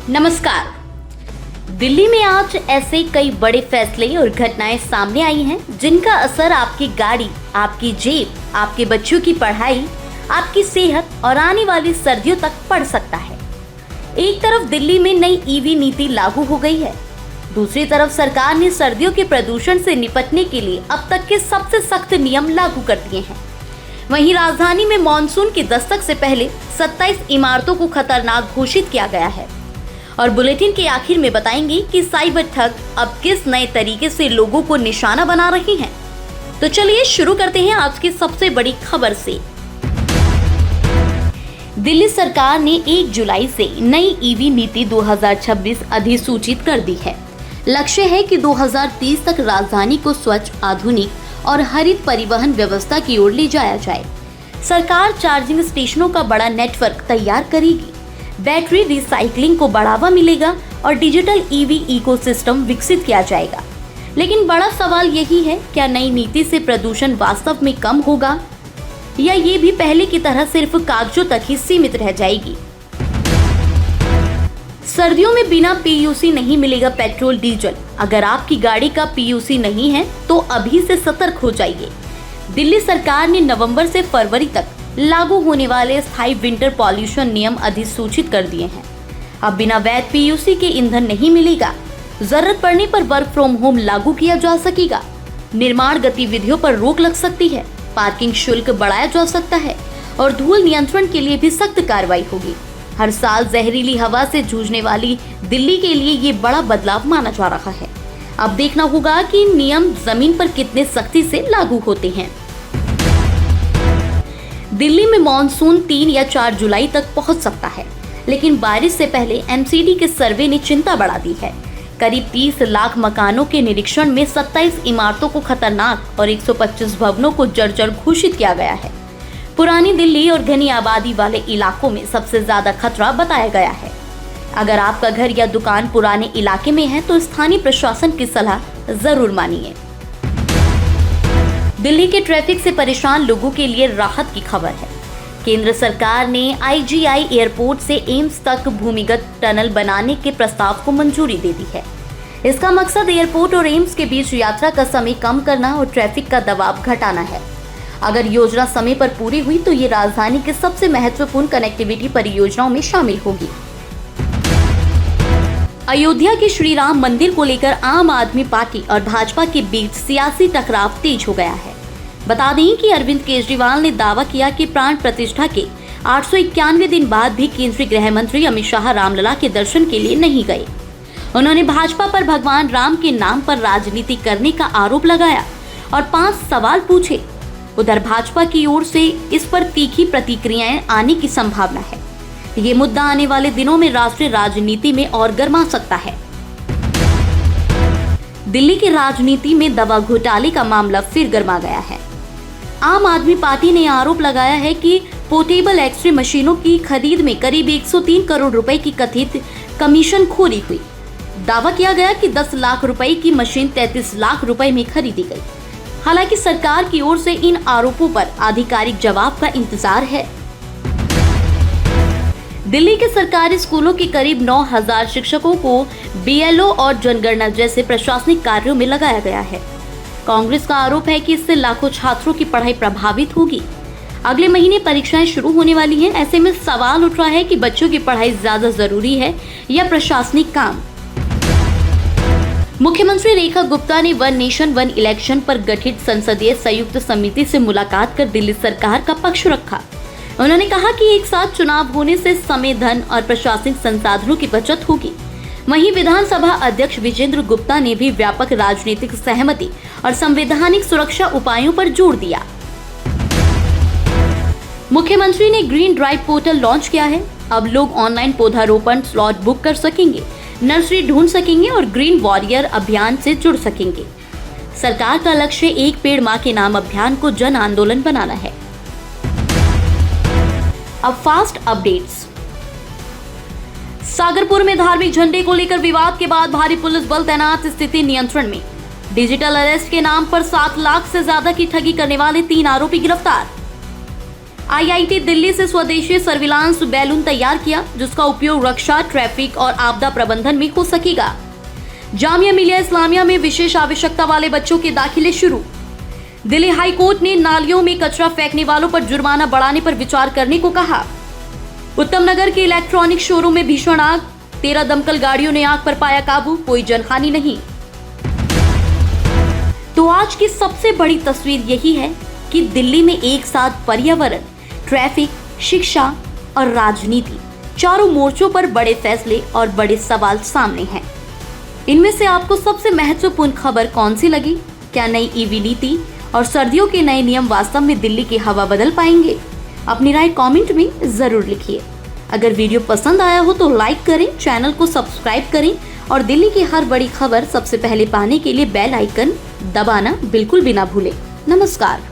नमस्कार। दिल्ली में आज ऐसे कई बड़े फैसले और घटनाएं सामने आई हैं जिनका असर आपकी गाड़ी, आपकी जेब, आपके बच्चों की पढ़ाई, आपकी सेहत और आने वाली सर्दियों तक पड़ सकता है। एक तरफ दिल्ली में नई ईवी नीति लागू हो गई है, दूसरी तरफ सरकार ने सर्दियों के प्रदूषण से निपटने के लिए अब तक के सबसे सख्त नियम लागू कर दिए हैं। वहीं राजधानी में मॉनसून की दस्तक से पहले 27 इमारतों को खतरनाक घोषित किया गया है। और बुलेटिन के आखिर में बताएंगे कि साइबर ठग अब किस नए तरीके से लोगों को निशाना बना रही हैं। तो चलिए शुरू करते हैं आज की सबसे बड़ी खबर से। दिल्ली सरकार ने 1 जुलाई से नई ईवी नीति 2026 अधिसूचित कर दी है। लक्ष्य है कि 2030 तक राजधानी को स्वच्छ, आधुनिक और हरित परिवहन व्यवस्था की ओर ले जाया जाए। सरकार चार्जिंग स्टेशनों का बड़ा नेटवर्क तैयार करेगी, बैटरी रिसाइकलिंग को बढ़ावा मिलेगा और डिजिटल ईवी इकोसिस्टम विकसित किया जाएगा। लेकिन बड़ा सवाल यही है, क्या नई नीति से प्रदूषण वास्तव में कम होगा या ये भी पहले की तरह सिर्फ कागजों तक ही सीमित रह जाएगी। सर्दियों में बिना पीयूसी नहीं मिलेगा पेट्रोल डीजल। अगर आपकी गाड़ी का पीयूसी नहीं है तो अभी से सतर्क हो जाइए। दिल्ली सरकार ने नवंबर से फरवरी तक लागू होने वाले स्थायी विंटर पॉल्यूशन नियम अधिसूचित कर दिए हैं। अब बिना वैध पीयूसी के ईंधन नहीं मिलेगा। जरूरत पड़ने पर वर्क फ्रॉम होम लागू किया जा सकेगा। निर्माण गतिविधियों पर रोक लग सकती है। पार्किंग शुल्क बढ़ाया जा सकता है और धूल नियंत्रण के लिए भी सख्त कार्रवाई होगी। हर साल जहरीली हवा से जूझने वाली दिल्ली के लिए ये बड़ा बदलाव माना जा रहा है। अब देखना होगा कि नियम जमीन पर कितने सख्ती से लागू होते हैं। दिल्ली में मॉनसून 3 या 4 जुलाई तक पहुंच सकता है, लेकिन बारिश से पहले एमसीडी के सर्वे ने चिंता बढ़ा दी है। करीब 30 लाख मकानों के निरीक्षण में 27 इमारतों को खतरनाक और 125 भवनों को जर्जर घोषित किया गया है। पुरानी दिल्ली और घनी आबादी वाले इलाकों में सबसे ज्यादा खतरा बताया गया है। अगर आपका घर या दुकान पुराने इलाके में है तो स्थानीय प्रशासन की सलाह जरूर मानिए। दिल्ली के ट्रैफिक से परेशान लोगों के लिए राहत की खबर है। केंद्र सरकार ने आईजीआई एयरपोर्ट से एम्स तक भूमिगत टनल बनाने के प्रस्ताव को मंजूरी दे दी है। इसका मकसद एयरपोर्ट और एम्स के बीच यात्रा का समय कम करना और ट्रैफिक का दबाव घटाना है। अगर योजना समय पर पूरी हुई तो ये राजधानी के सबसे महत्वपूर्ण कनेक्टिविटी परियोजनाओं में शामिल होगी। अयोध्या के श्री राम मंदिर को लेकर आम आदमी पार्टी और भाजपा के बीच सियासी टकराव तेज हो गया है। बता दें कि अरविंद केजरीवाल ने दावा किया कि प्राण प्रतिष्ठा के 891 दिन बाद भी केंद्रीय गृह मंत्री अमित शाह रामलला के दर्शन के लिए नहीं गए। उन्होंने भाजपा पर भगवान राम के नाम पर राजनीति करने का आरोप लगाया और 5 सवाल पूछे। उधर भाजपा की ओर से इस पर तीखी प्रतिक्रियाएं आने की संभावना है। ये मुद्दा आने वाले दिनों में राष्ट्रीय राजनीति में और गर्मा सकता है। दिल्ली की राजनीति में दवा घोटाले का मामला फिर गर्मा गया है। आम आदमी पार्टी ने आरोप लगाया है कि पोर्टेबल एक्सरे मशीनों की खरीद में करीब 103 करोड़ रुपए की कथित कमीशनखोरी हुई। दावा किया गया कि 10 लाख रुपए की मशीन 33 लाख रुपए में खरीदी गई। हालांकि सरकार की ओर से इन आरोपों पर आधिकारिक जवाब का इंतजार है। दिल्ली के सरकारी स्कूलों के करीब 9,000 शिक्षकों को बीएलओ और जनगणना जैसे प्रशासनिक कार्यों में लगाया गया है। कांग्रेस का आरोप है कि इससे लाखों छात्रों की पढ़ाई प्रभावित होगी। अगले महीने परीक्षाएं शुरू होने वाली हैं। ऐसे में सवाल उठ रहा है कि बच्चों की पढ़ाई ज्यादा जरूरी है या प्रशासनिक काम। मुख्यमंत्री रेखा गुप्ता ने वन नेशन वन इलेक्शन पर गठित संसदीय संयुक्त समिति से मुलाकात कर दिल्ली सरकार का पक्ष रखा। उन्होंने कहा कि एक साथ चुनाव होने से समय, धन और प्रशासनिक संसाधनों की बचत होगी। वहीं विधानसभा अध्यक्ष विजेंद्र गुप्ता ने भी व्यापक राजनीतिक सहमति और संवैधानिक सुरक्षा उपायों पर जोर दिया। मुख्यमंत्री ने ग्रीन ड्राइव पोर्टल लॉन्च किया है। अब लोग ऑनलाइन पौधारोपण स्लॉट बुक कर सकेंगे, नर्सरी ढूंढ सकेंगे और ग्रीन वॉरियर अभियान से जुड़ सकेंगे। सरकार का लक्ष्य एक पेड़ मां के नाम अभियान को जन आंदोलन बनाना है। अब फास्ट अपडेट्स। सागरपुर में धार्मिक झंडे को लेकर विवाद के बाद भारी पुलिस बल तैनात, स्थिति नियंत्रण में। डिजिटल अरेस्ट के नाम पर 7 लाख से ज्यादा की ठगी करने वाले 3 आरोपी गिरफ्तार। IIT दिल्ली से स्वदेशी सर्विलांस बैलून तैयार किया, जिसका उपयोग रक्षा, ट्रैफिक और आपदा प्रबंधन में हो सकेगा। जामिया मिलिया इस्लामिया में विशेष आवश्यकता वाले बच्चों के दाखिले शुरू। दिल्ली हाई कोर्ट ने नालियों में कचरा फेंकने वालों पर जुर्माना बढ़ाने पर विचार करने को कहा। उत्तम नगर के इलेक्ट्रॉनिक शोरूम में भीषण आग, 13 दमकल गाड़ियों ने आग पर पाया काबू, कोई जनहानि नहीं। तो आज की सबसे बड़ी तस्वीर यही है कि दिल्ली में एक साथ पर्यावरण, ट्रैफिक, शिक्षा और राजनीति चारों मोर्चों पर बड़े फैसले और बड़े सवाल सामने हैं। इनमें से आपको सबसे महत्वपूर्ण खबर कौन सी लगी? क्या नई ईवी नीति और सर्दियों के नए नियम वास्तव में दिल्ली की हवा बदल पाएंगे? अपनी राय कमेंट में जरूर लिखिए। अगर वीडियो पसंद आया हो तो लाइक करें, चैनल को सब्सक्राइब करें और दिल्ली की हर बड़ी खबर सबसे पहले पाने के लिए बेल आइकन दबाना बिल्कुल भी ना भूलें। नमस्कार।